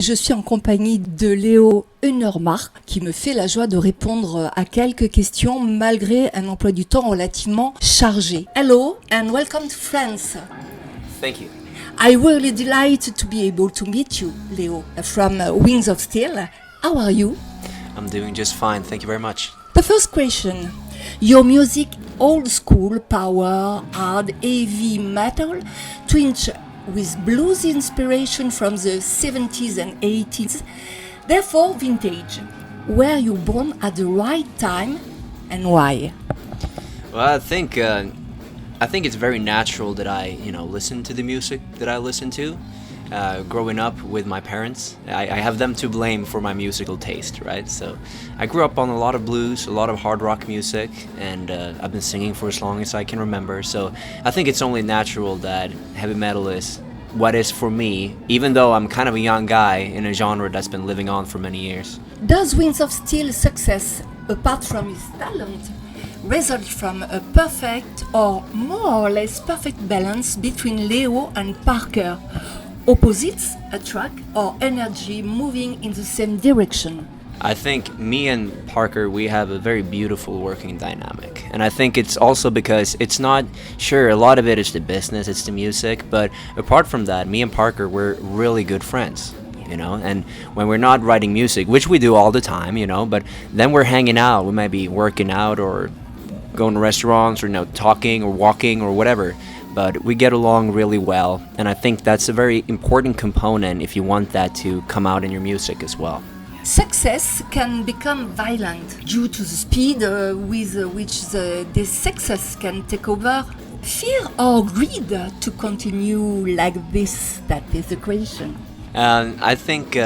Je suis en compagnie de Léo UNNERMARK qui me fait la joie de répondre à quelques questions malgré un emploi du temps relativement chargé. Hello and welcome to France. Thank you. I really delighted to be able to meet you, Leo, from Wings of Steel. How are you? I'm doing just fine. Thank you very much. The first question. Your music, old school, power, hard, heavy metal, twinge with blues inspiration from the 70s and 80s, therefore vintage. Were you born at the right time and why? Well, I think it's very natural that I, listen to the music that I listen to. Growing up with my parents, I have them to blame for my musical taste, right? So I grew up on a lot of blues, a lot of hard rock music, and I've been singing for as long as I can remember. So I think it's only natural that heavy metal is what is for me, even though I'm kind of a young guy in a genre that's been living on for many years. Does Wings of Steel's success, apart from his talent, result from a perfect or more or less perfect balance between Leo and Parker? Opposites attract or energy moving in the same direction? I think me and Parker, we have a very beautiful working dynamic. And I think it's also because it's not, sure, a lot of it is the business, it's the music, but apart from that, me and Parker, we're really good friends. And when we're not writing music, which we do all the time, but then we're hanging out, we might be working out or going to restaurants or, talking or walking or whatever. But we get along really well, and I think that's a very important component if you want that to come out in your music as well. Success can become violent due to the speed with which this success can take over. Fear or greed to continue like this? That is the question. I think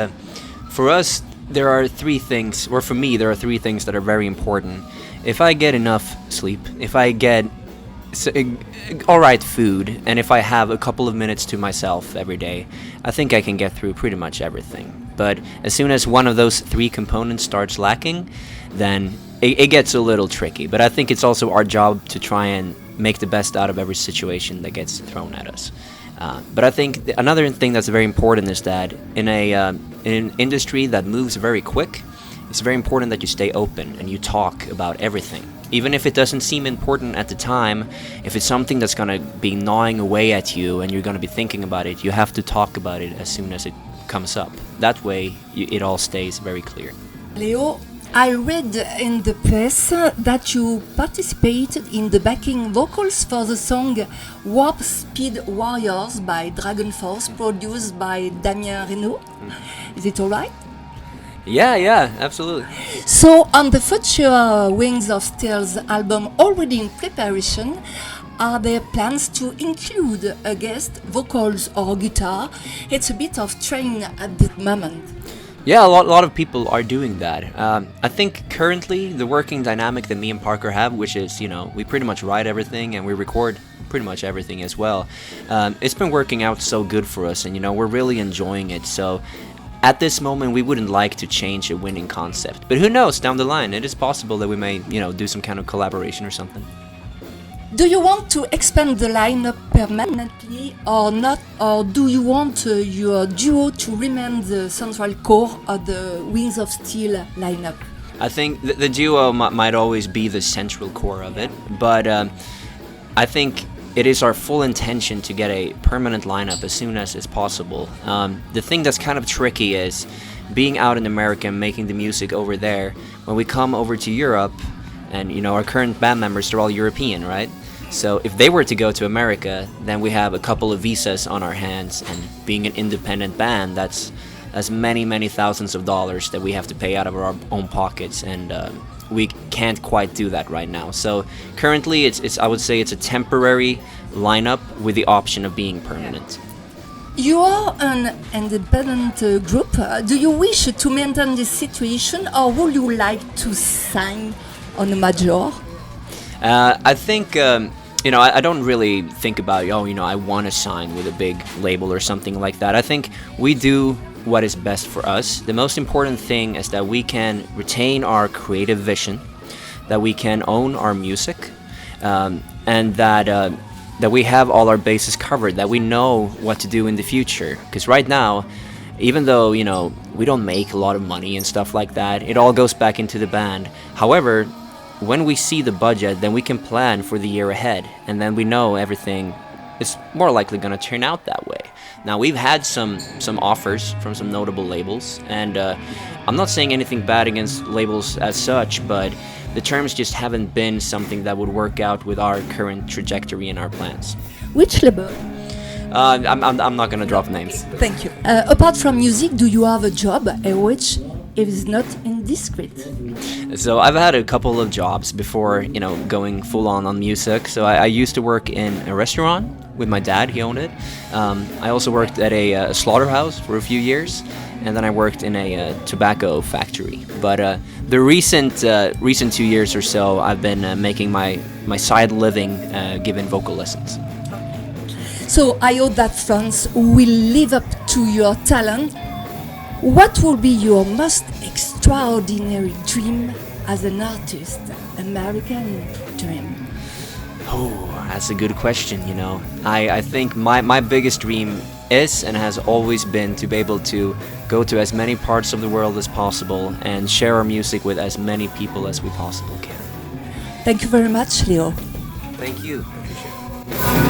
for us, there are three things, or for me, there are three things that are very important. If I get enough sleep, if I get alright food, and if I have a couple of minutes to myself every day, I think I can get through pretty much everything. But as soon as one of those three components starts lacking, then it gets a little tricky. But I think it's also our job to try and make the best out of every situation that gets thrown at us. But I think another thing that's very important is that in an industry that moves very quick, it's very important that you stay open and you talk about everything. Even if it doesn't seem important at the time, if it's something that's going to be gnawing away at you and you're going to be thinking about it, you have to talk about it as soon as it comes up. That way, it all stays very clear. Leo, I read in the press that you participated in the backing vocals for the song Warp Speed Warriors by Dragon Force, produced by Damien Renaud. Is it alright? Yeah, absolutely. So, on the future Wings of Steel's album already in preparation, are there plans to include a guest vocals or guitar? It's a bit of trend at the moment. Yeah, a lot of people are doing that. I think currently the working dynamic that me and Parker have, which is, we pretty much write everything and we record pretty much everything as well. It's been working out so good for us, and we're really enjoying it. So at this moment, we wouldn't like to change a winning concept. But who knows, down the line, it is possible that we may, do some kind of collaboration or something. Do you want to expand the lineup permanently or not? Or do you want your duo to remain the central core of the Wings of Steel lineup? I think the duo might always be the central core of it. But I think it is our full intention to get a permanent lineup as soon as is possible. The thing that's kind of tricky is being out in America and making the music over there. When we come over to Europe, and our current band members are all European, right? So if they were to go to America, then we have a couple of visas on our hands, and being an independent band, that's many thousands of dollars that we have to pay out of our own pockets, and we can't quite do that right now. So currently, it's I would say it's a temporary lineup with the option of being permanent. You are an independent group. Do you wish to maintain this situation, or would you like to sign on a major? I think I don't really think about I want to sign with a big label or something like that. I think we do what is best for us. The most important thing is that we can retain our creative vision, that we can own our music, and that we have all our bases covered, that we know what to do in the future. Because right now, even though, you know, we don't make a lot of money and stuff like that, it all goes back into the band. However, when we see the budget, then we can plan for the year ahead, and then we know everything is more likely going to turn out that way. Now, we've had some offers from some notable labels, and I'm not saying anything bad against labels as such, but the terms just haven't been something that would work out with our current trajectory and our plans. Which label? I'm not going to drop names. Thank you. Apart from music, do you have a job which is not indiscreet? So I've had a couple of jobs before, you know, going full on music. So I used to work in a restaurant with my dad. He owned it. I also worked at a slaughterhouse for a few years, and then I worked in a tobacco factory. But the recent 2 years or so, I've been making my side living giving vocal lessons. So I hope that France will live up to your talent. What will be your most extraordinary dream as an artist? American dream? Oh, that's a good question, you know. I think my biggest dream is and has always been to be able to go to as many parts of the world as possible and share our music with as many people as we possibly can. Thank you very much, Leo. Thank you. I appreciate it.